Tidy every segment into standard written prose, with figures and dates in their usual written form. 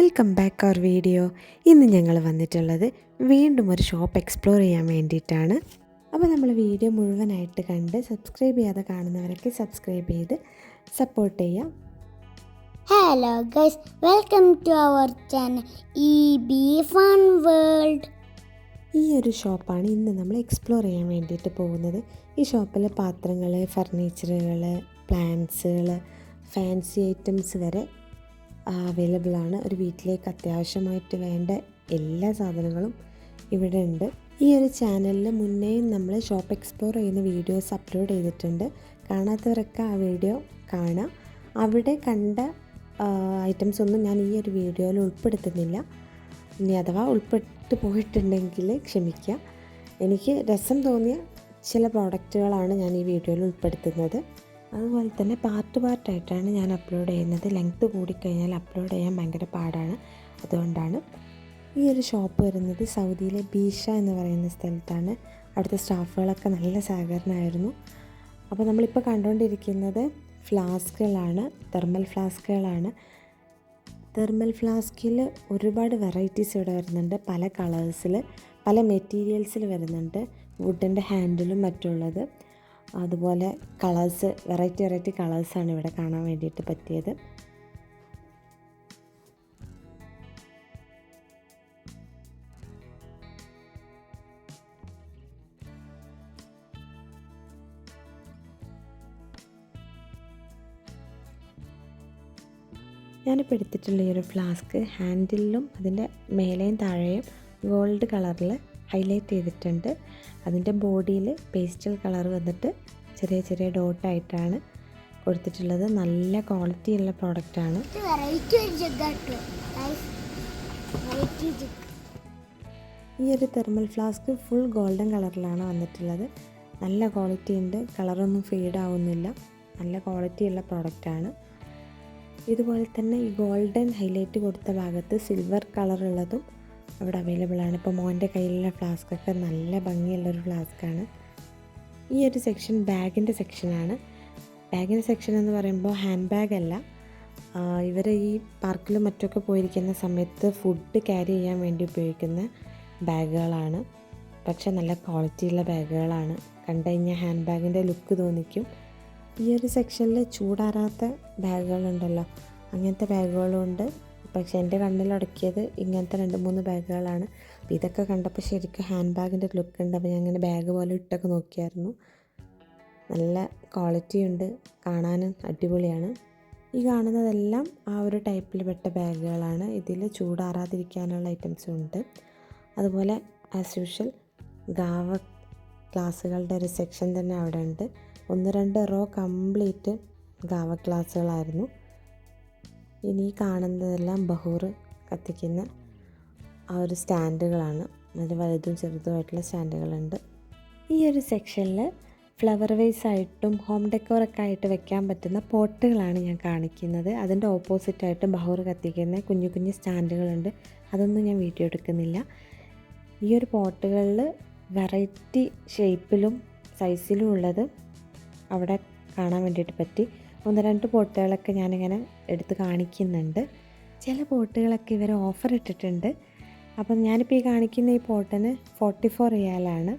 Welcome back അവർ video. ഇന്ന് ഞങ്ങൾ വന്നിട്ടുള്ളത് വീണ്ടും ഒരു ഷോപ്പ് എക്സ്പ്ലോർ ചെയ്യാൻ വേണ്ടിയിട്ടാണ്. അപ്പോൾ നമ്മൾ വീഡിയോ മുഴുവനായിട്ട് കണ്ട് സബ്സ്ക്രൈബ് ചെയ്യാതെ കാണുന്നവരൊക്കെ സബ്സ്ക്രൈബ് ചെയ്ത് സപ്പോർട്ട് ചെയ്യാം. Hello guys, welcome to our channel EB Fun World. ഈ ഒരു ഷോപ്പാണ് ഇന്ന് നമ്മൾ എക്സ്പ്ലോർ ചെയ്യാൻ വേണ്ടിയിട്ട് പോകുന്നത്. ഈ ഷോപ്പിൽ പാത്രങ്ങൾ, ഫർണിച്ചറുകൾ, പ്ലാന്റ്സുകൾ, ഫാൻസി ഐറ്റംസ് വരെ അവൈലബിൾ ആണ്. ഒരു വീട്ടിലേക്ക് അത്യാവശ്യമായിട്ട് വേണ്ട എല്ലാ സാധനങ്ങളും ഇവിടെ ഉണ്ട്. ഈ ഒരു ചാനലിൽ മുന്നേയും നമ്മൾ ഷോപ്പ് എക്സ്പ്ലോർ ചെയ്യുന്ന വീഡിയോസ് അപ്ലോഡ് ചെയ്തിട്ടുണ്ട്. കാണാത്തവരൊക്കെ ആ വീഡിയോ കാണാം. അവിടെ കണ്ട ഐറ്റംസ് ഒന്നും ഞാൻ ഈ ഒരു വീഡിയോയിൽ ഉൾപ്പെടുത്തുന്നില്ല. ഇനി അഥവാ ഉൾപ്പെട്ടു പോയിട്ടുണ്ടെങ്കിൽ ക്ഷമിക്കുക. എനിക്ക് രസം തോന്നിയ ചില പ്രോഡക്റ്റുകളാണ് ഞാൻ ഈ വീഡിയോയിൽ ഉൾപ്പെടുത്തുന്നത്. അതുപോലെ തന്നെ പാർട്ടായിട്ടാണ് ഞാൻ അപ്ലോഡ് ചെയ്യുന്നത്. ലെങ്ത്ത് കൂടിക്കഴിഞ്ഞാൽ അപ്ലോഡ് ചെയ്യാൻ ഭയങ്കര പാടാണ്. അതുകൊണ്ടാണ്. ഈ ഒരു ഷോപ്പ് വരുന്നത് സൗദിയിലെ ബീഷ എന്ന് പറയുന്ന സ്ഥലത്താണ്. അവിടുത്തെ സ്റ്റാഫുകളൊക്കെ നല്ല സഹകരണമായിരുന്നു. അപ്പോൾ നമ്മളിപ്പോൾ കണ്ടുകൊണ്ടിരിക്കുന്നത് ഫ്ലാസ്കുകളാണ്, തെർമൽ ഫ്ലാസ്കുകളാണ്. തെർമൽ ഫ്ലാസ്കിൽ ഒരുപാട് വെറൈറ്റീസ് ഇവിടെ വരുന്നുണ്ട്. പല കളേഴ്സിൽ, പല മെറ്റീരിയൽസിൽ വരുന്നുണ്ട്. വുഡിൻ്റെ ഹാൻഡിലും മറ്റുള്ളത്. അതുപോലെ കളേഴ്സ്, വെറൈറ്റി കളേഴ്സാണ് ഇവിടെ കാണാൻ വേണ്ടിയിട്ട് പറ്റിയത്. ഞാനിപ്പോൾ എടുത്തിട്ടുള്ള ഈ ഒരു ഫ്ലാസ്ക് ഹാൻഡിലും അതിൻ്റെ മേലെയും താഴെയും ഗോൾഡ് കളറിൽ ഹൈലൈറ്റ് ചെയ്തിട്ടുണ്ട്. അതിൻ്റെ ബോഡിയിൽ പേസ്റ്റൽ കളർ വന്നിട്ട് ചെറിയ ഡോട്ടായിട്ടാണ് കൊടുത്തിട്ടുള്ളത്. നല്ല ക്വാളിറ്റിയുള്ള പ്രോഡക്റ്റാണ്. ഈ ഒരു തെർമൽ ഫ്ലാസ്ക് ഫുൾ ഗോൾഡൻ കളറിലാണ് വന്നിട്ടുള്ളത്. നല്ല ക്വാളിറ്റി ഉണ്ട്, കളറൊന്നും ഫെയ്ഡ് ആവുന്നില്ല. നല്ല ക്വാളിറ്റിയുള്ള പ്രോഡക്റ്റാണ്. ഇതുപോലെ തന്നെ ഈ ഗോൾഡൻ ഹൈലൈറ്റ് കൊടുത്ത ഭാഗത്ത് സിൽവർ കളറുള്ളതും അവിടെ അവൈലബിൾ ആണ്. ഇപ്പോൾ മോൻ്റെ കയ്യിലുള്ള ഫ്ലാസ്കൊക്കെ നല്ല ഭംഗിയുള്ളൊരു ഫ്ലാസ്ക്കാണ്. ഈ ഒരു സെക്ഷൻ ബാഗിൻ്റെ സെക്ഷനാണ്. ബാഗിൻ്റെ സെക്ഷൻ എന്ന് പറയുമ്പോൾ ഹാൻഡ് ബാഗ് അല്ല. ഇവർ ഈ പാർക്കിലും മറ്റൊക്കെ പോയിരിക്കുന്ന സമയത്ത് ഫുഡ് ക്യാരി ചെയ്യാൻ വേണ്ടി ഉപയോഗിക്കുന്ന ബാഗുകളാണ്. പക്ഷേ നല്ല ക്വാളിറ്റിയുള്ള ബാഗുകളാണ്. കണ്ടു കഴിഞ്ഞാൽ ഹാൻഡ് ബാഗിൻ്റെ ലുക്ക് തോന്നിക്കും. ഈ ഒരു സെക്ഷനിൽ ചൂടാറാത്ത ബാഗുകളുണ്ടല്ലോ, അങ്ങനത്തെ ബാഗുകളുണ്ട്. പക്ഷേ എൻ്റെ കണ്ണിലുടക്കിയത് ഇങ്ങനത്തെ 2-3 ബാഗുകളാണ്. അപ്പോൾ ഇതൊക്കെ കണ്ടപ്പോൾ ശരിക്കും ഹാൻഡ് ബാഗിൻ്റെ ലുക്ക് ഉണ്ട്. അപ്പോൾ ഞാൻ അങ്ങനെ ബാഗ് പോലെ ഇട്ടൊക്കെ നോക്കിയായിരുന്നു. നല്ല ക്വാളിറ്റി ഉണ്ട്, കാണാനും അടിപൊളിയാണ്. ഈ കാണുന്നതെല്ലാം ആ ഒരു ടൈപ്പിൽ പെട്ട ബാഗുകളാണ്. ഇതിൽ ചൂടാറാതിരിക്കാനുള്ള ഐറ്റംസും ഉണ്ട്. അതുപോലെ ആസ് യൂഷ്വൽ ഗാവ ക്ലാസ്സുകളുടെ ഒരു സെക്ഷൻ തന്നെ അവിടെ ഉണ്ട്. 1-2 റോ കംപ്ലീറ്റ് ഗാവ ക്ലാസ്സുകളായിരുന്നു. ഇനി കാണുന്നതെല്ലാം ബഹൂർ കത്തിക്കുന്ന ആ ഒരു സ്റ്റാൻഡുകളാണ്. അതിൽ വലുതും ചെറുതുമായിട്ടുള്ള സ്റ്റാൻഡുകളുണ്ട്. ഈ ഒരു സെക്ഷനിൽ ഫ്ലവർ വേസ് ആയിട്ടും ഹോം ഡെക്കോറൊക്കെ ആയിട്ട് വെക്കാൻ പറ്റുന്ന പോട്ടുകളാണ് ഞാൻ കാണിക്കുന്നത്. അതിൻ്റെ ഓപ്പോസിറ്റായിട്ട് ബഹൂർ കത്തിക്കുന്ന കുഞ്ഞു സ്റ്റാൻഡുകളുണ്ട്. അതൊന്നും ഞാൻ വീഡിയോ എടുക്കുന്നില്ല. ഈ ഒരു പോട്ടുകളിൽ വെറൈറ്റി ഷേപ്പിലും സൈസിലും ഉള്ളത് അവിടെ കാണാൻ വേണ്ടിയിട്ട് പറ്റി. 1-2 പോട്ടുകളൊക്കെ ഞാനിങ്ങനെ എടുത്ത് കാണിക്കുന്നുണ്ട്. ചില പോട്ടുകളൊക്കെ ഇവർ ഓഫർ ഇട്ടിട്ടുണ്ട്. അപ്പം ഞാനിപ്പോൾ ഈ കാണിക്കുന്ന ഈ പോട്ടിന് 44 റിയാലാണ്.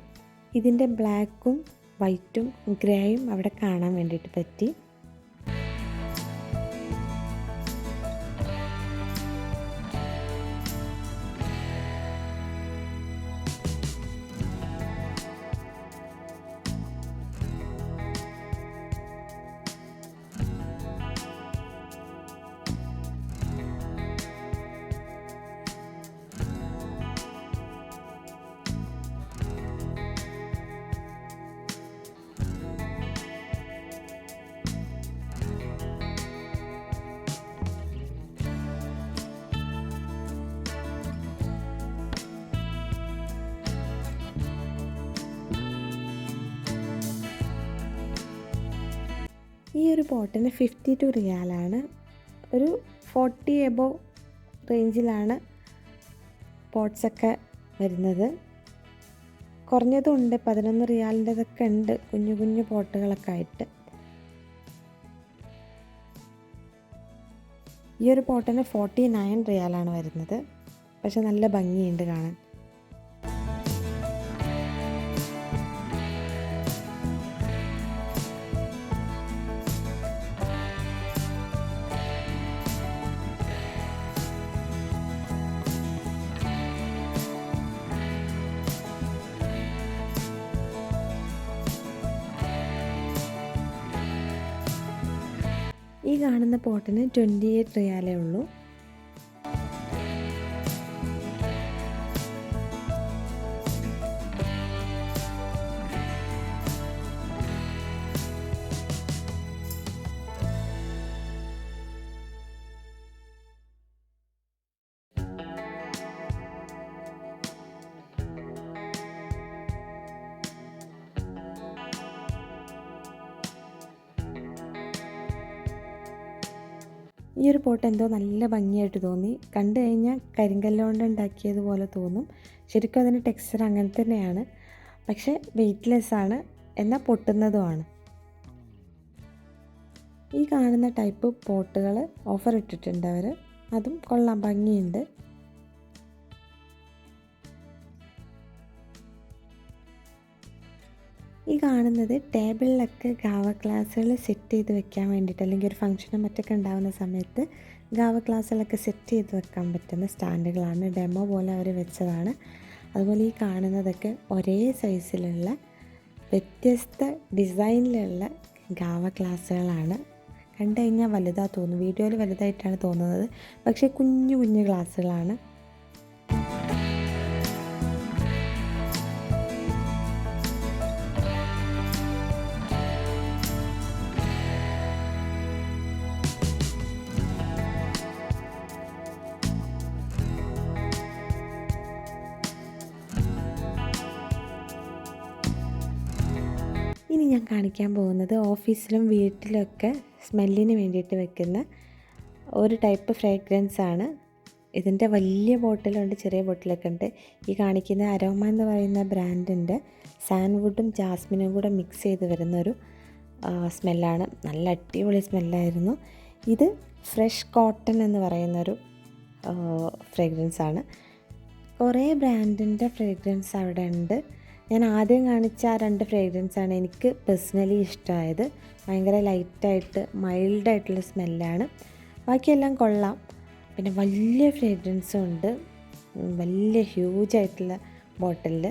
ഇതിൻ്റെ ബ്ലാക്കും വൈറ്റും ഗ്രേയും അവിടെ കാണാൻ വേണ്ടിയിട്ട് പറ്റി. ഈ ഒരു പോട്ടിന് 52 റിയാലാണ്. ഒരു 40 എബോവ് റേഞ്ചിലാണ് പോട്ട്സൊക്കെ വരുന്നത്. കുറഞ്ഞതും ഉണ്ട്, 11 റിയാലിൻ്റെതൊക്കെ ഉണ്ട്, കുഞ്ഞു പോട്ടുകളൊക്കെ ആയിട്ട്. ഈ ഒരു പോട്ടിന് 49 റിയാലാണ് വരുന്നത്. പക്ഷെ നല്ല ഭംഗിയുണ്ട് കാണാൻ. ഈ കാണുന്ന പോട്ടിന് 28 റിയാലേ ഉള്ളൂ. ഈ ഒരു പോട്ട് എന്തോ നല്ല ഭംഗിയായിട്ട് തോന്നി. കണ്ടു കഴിഞ്ഞാൽ കരിങ്കല്ലുകൊണ്ട് ഉണ്ടാക്കിയതുപോലെ തോന്നും. ശരിക്കും അതിൻ്റെ ടെക്സ്ചർ അങ്ങനെ തന്നെയാണ്. പക്ഷേ വെയ്റ്റ്ലെസ് ആണ്, എന്നാൽ പൊട്ടുന്നതുമാണ്. ഈ കാണുന്ന ടൈപ്പ് പോട്ടുകൾ ഓഫർ ഇട്ടിട്ടുണ്ട് അവർ. അതും കൊള്ളാം, ഭംഗിയുണ്ട്. ഈ കാണുന്നത് ടേബിളിലൊക്കെ ഗാവ ഗ്ലാസ്സുകൾ സെറ്റ് ചെയ്ത് വെക്കാൻ വേണ്ടിയിട്ട്, അല്ലെങ്കിൽ ഒരു ഫംഗ്ഷനും മറ്റൊക്കെ ഉണ്ടാകുന്ന സമയത്ത് ഗാവ ഗ്ലാസ്സുകളൊക്കെ സെറ്റ് ചെയ്ത് വെക്കാൻ പറ്റുന്ന സ്റ്റാൻഡുകളാണ്. ഡെമോ പോലെ അവർ വെച്ചതാണ്. അതുപോലെ ഈ കാണുന്നതൊക്കെ ഒരേ സൈസിലുള്ള വ്യത്യസ്ത ഡിസൈനിലുള്ള ഗാവ ഗ്ലാസ്സുകളാണ്. കണ്ടു കഴിഞ്ഞാൽ വലുതാ തോന്നും, വീഡിയോയിൽ വലുതായിട്ടാണ് തോന്നുന്നത്, പക്ഷേ കുഞ്ഞു കുഞ്ഞു ഗ്ലാസ്സുകളാണ്. ഇനി ഞാൻ കാണിക്കാൻ പോകുന്നത് ഓഫീസിലും വീട്ടിലൊക്കെ സ്മെല്ലിന് വേണ്ടിയിട്ട് വെക്കുന്ന ഒരു ടൈപ്പ് ഫ്രേഗ്രൻസ് ആണ്. ഇതിൻ്റെ വലിയ ബോട്ടിലുണ്ട്, ചെറിയ ബോട്ടിലൊക്കെ ഉണ്ട്. ഈ കാണിക്കുന്ന അരോമ എന്ന് പറയുന്ന ബ്രാൻഡിൻ്റെ സാൻഡ്വുഡും ജാസ്മിനും കൂടെ മിക്സ് ചെയ്ത് വരുന്നൊരു സ്മെല്ലാണ്. നല്ല അടിപൊളി സ്മെല്ലായിരുന്നു. ഇത് ഫ്രഷ് കോട്ടൺ എന്ന് പറയുന്നൊരു ഫ്രേഗ്രൻസ് ആണ്. കുറേ ബ്രാൻഡിൻ്റെ ഫ്രേഗ്രൻസ് അവിടെ ഉണ്ട്. ഞാൻ ആദ്യം കാണിച്ച ആ 2 ഫ്രേഗ്രൻസാണ് എനിക്ക് പേഴ്സണലി ഇഷ്ടമായത്. ഭയങ്കര ലൈറ്റായിട്ട് മൈൽഡായിട്ടുള്ള സ്മെല്ലാണ്. ബാക്കിയെല്ലാം കൊള്ളാം. പിന്നെ വലിയ ഫ്രേഗ്രൻസും ഉണ്ട്, വലിയ ഹ്യൂജായിട്ടുള്ള ബോട്ടിലിൽ.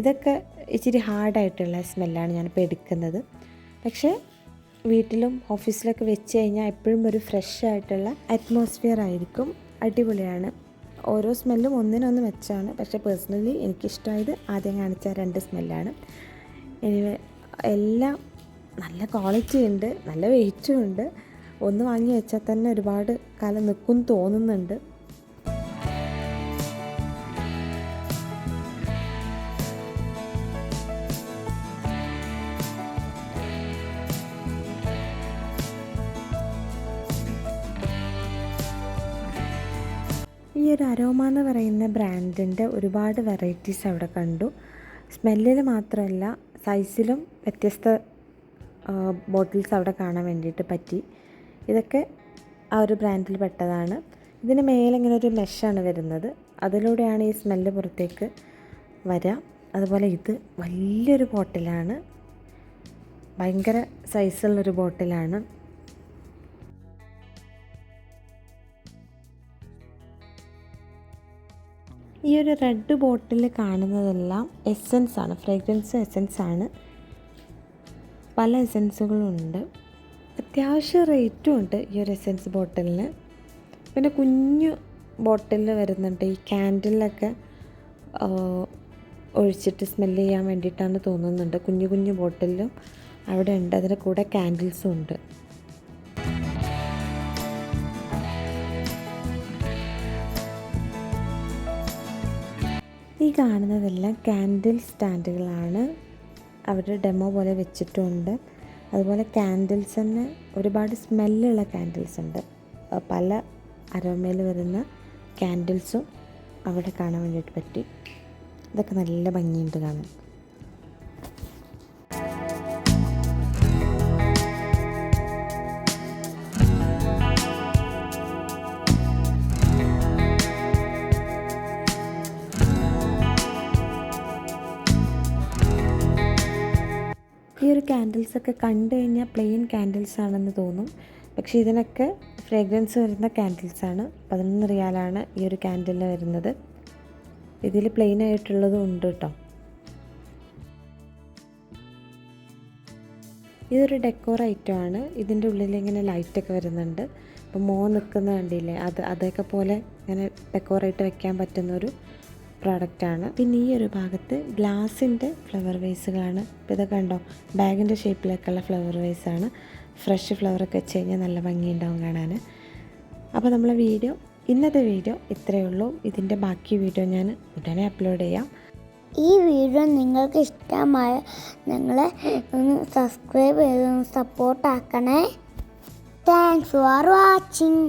ഇതൊക്കെ ഇച്ചിരി ഹാർഡായിട്ടുള്ള സ്മെല്ലാണ് ഞാനിപ്പോൾ എടുക്കുന്നത്. പക്ഷേ വീട്ടിലും ഓഫീസിലൊക്കെ വെച്ച് കഴിഞ്ഞാൽ എപ്പോഴും ഒരു ഫ്രഷ് ആയിട്ടുള്ള അറ്റ്മോസ്ഫിയർ ആയിരിക്കും. അടിപൊളിയാണ്. ഓരോ സ്മെല്ലും ഒന്നിനൊന്ന് മെച്ചാണ്. പക്ഷേ പേഴ്സണലി എനിക്കിഷ്ടമായത് ആദ്യം കാണിച്ച 2 സ്മെല്ലാണ്. എനിവേ എല്ലാം നല്ല ക്വാളിറ്റി ഉണ്ട്, നല്ല വെയിറ്റും ഉണ്ട്. ഒന്ന് വാങ്ങി വെച്ചാൽ തന്നെ ഒരുപാട് കാലം നിൽക്കും തോന്നുന്നുണ്ട്. ഈ ഒരു അരോമ എന്ന് പറയുന്ന ബ്രാൻഡിൻ്റെ ഒരുപാട് വെറൈറ്റീസ് അവിടെ കണ്ടു. സ്മെല്ലിൽ മാത്രമല്ല സൈസിലും വ്യത്യസ്ത ബോട്ടിൽസ് അവിടെ കാണാൻ വേണ്ടിയിട്ട് പറ്റി. ഇതൊക്കെ ആ ഒരു ബ്രാൻഡിൽ പെട്ടതാണ്. ഇതിന് മേലെ ഇങ്ങനെ ഒരു മെഷാണ് വരുന്നത്, അതിലൂടെയാണ് ഈ സ്മെല്ല് പുറത്തേക്ക് വരിക. അതുപോലെ ഇത് വലിയൊരു ബോട്ടിലാണ്, ഭയങ്കര സൈസുള്ളൊരു ബോട്ടിലാണ്. ഈ ഒരു റെഡ് ബോട്ടിൽ കാണുന്നതെല്ലാം എസൻസ് ആണ്, ഫ്രേഗ്രൻസ് എസൻസ് ആണ്. പല എസൻസുകളുണ്ട്, അത്യാവശ്യം റേറ്റും ഉണ്ട് ഈ ഒരു എസൻസ് ബോട്ടിലിന്. പിന്നെ കുഞ്ഞു ബോട്ടിൽ വരുന്നുണ്ട്, ഈ ക്യാൻഡിലൊക്കെ ഒഴിച്ചിട്ട് സ്മെല്ല് ചെയ്യാൻ വേണ്ടിയിട്ടാണ് തോന്നുന്നുണ്ട്. കുഞ്ഞു കുഞ്ഞു ബോട്ടിലും അവിടെ ഉണ്ട്, അതിൻ്റെ കൂടെ ക്യാൻഡിൽസും ഉണ്ട്. ഈ കാണുന്നതെല്ലാം ക്യാൻഡിൽ സ്റ്റാൻഡുകളാണ്, അവർ ഡെമോ പോലെ വെച്ചിട്ടുണ്ട്. അതുപോലെ ക്യാൻഡിൽസ് തന്നെ ഒരുപാട് സ്മെല്ലുള്ള ക്യാൻഡിൽസ് ഉണ്ട്. പല അരോമയിൽ വരുന്ന ക്യാൻഡിൽസും അവിടെ കാണാൻ വേണ്ടിയിട്ട് പറ്റി. ഇതൊക്കെ നല്ല ഭംഗിയുണ്ട് കാണാൻ. ക്യാൻഡിൽസൊക്കെ കണ്ടു കഴിഞ്ഞാൽ പ്ലെയിൻ ക്യാൻഡിൽസ് ആണെന്ന് തോന്നും, പക്ഷേ ഇതിനൊക്കെ ഫ്രേഗ്രൻസ് വരുന്ന ക്യാൻഡിൽസാണ്. 11 റിയാലാണ് ഈ ഒരു ക്യാൻഡിലിന് വരുന്നത്. ഇതിൽ പ്ലെയിൻ ആയിട്ടുള്ളതും ഉണ്ട് കേട്ടോ. ഇതൊരു ഡെക്കോർ ഐറ്റമാണ്. ഇതിൻ്റെ ഉള്ളിൽ ഇങ്ങനെ ലൈറ്റൊക്കെ വരുന്നുണ്ട്. ഇപ്പോൾ നിൽക്കുന്ന കണ്ടില്ലേ, അതൊക്കെ പോലെ ഇങ്ങനെ ഡെക്കോറായിട്ട് വെക്കാൻ പറ്റുന്നൊരു പ്രോഡക്റ്റാണ്. പിന്നെ ഈ ഒരു ഭാഗത്ത് ഗ്ലാസിൻ്റെ ഫ്ലവർ വേസുകളാണ്. ഇപ്പോൾ ഇതൊക്കെ കണ്ടോ, ബാഗിൻ്റെ ഷേപ്പിലേക്കുള്ള ഫ്ലവർ വേസാണ്. ഫ്രഷ് ഫ്ലവറൊക്കെ വെച്ച് കഴിഞ്ഞാൽ നല്ല ഭംഗിയുണ്ടാവും കാണാൻ. അപ്പോൾ നമ്മളെ ഇന്നത്തെ വീഡിയോ ഇത്രയേ ഉള്ളൂ. ഇതിൻ്റെ ബാക്കി വീഡിയോ ഞാൻ ഉടനെ അപ്ലോഡ് ചെയ്യാം. ഈ വീഡിയോ നിങ്ങൾക്ക് ഇഷ്ടമായ നിങ്ങളെ ഒന്ന് സബ്സ്ക്രൈബ് ചെയ്ത് സപ്പോർട്ടാക്കണേ. Thanks for watching.